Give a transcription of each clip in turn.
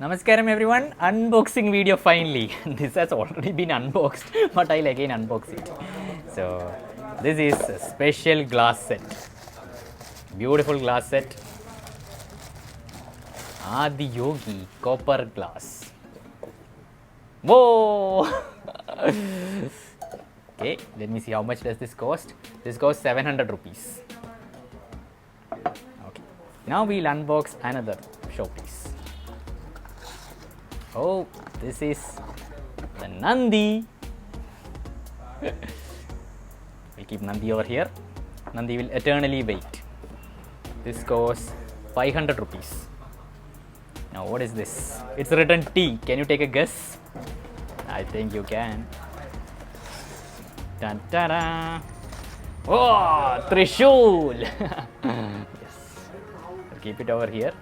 Namaskaram everyone, unboxing video finally. This has already been unboxed, but I'll again unbox it. So this is a special glass set, beautiful glass set, Adiyogi copper glass. Whoa! Okay, let me see how much does this cost. This costs 700 rupees. Okay, now we'll unbox another showpiece. Oh, this is the Nandi. We'll keep Nandi over here. Nandi will eternally wait. This costs 500 rupees. Now what is this? It's written T. Can you take a guess? I think you can. Dun, ta-da. Oh, Trishul. Yes. I'll keep it over here.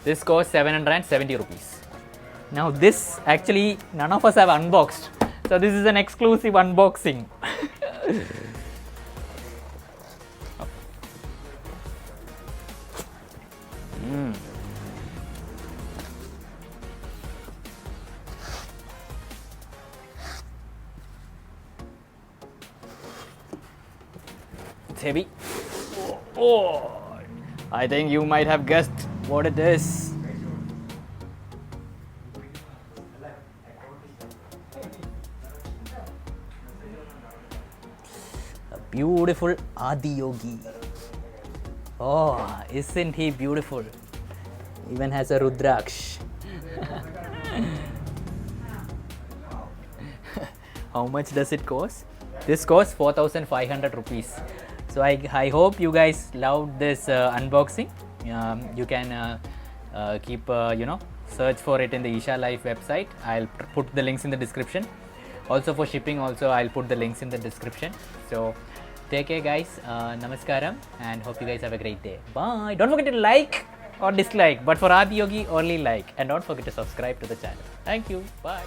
This costs 770 rupees. Now this actually none of us have unboxed. So this is an exclusive unboxing. It's heavy. Oh, I think you might have guessed what it is. A beautiful Adiyogi. Oh, isn't he beautiful? Even has a Rudraksh. How much does it cost? This costs 4,500 rupees. So I hope you guys loved this unboxing. You can keep search for it in the Isha Life website. I'll put the links in the description. Also for shipping also I'll put the links in the description. So take care guys, namaskaram, and hope you guys have a great day. Bye. Don't forget to like or dislike, but for Adiyogi only like, and don't forget to subscribe to the channel. Thank you. Bye.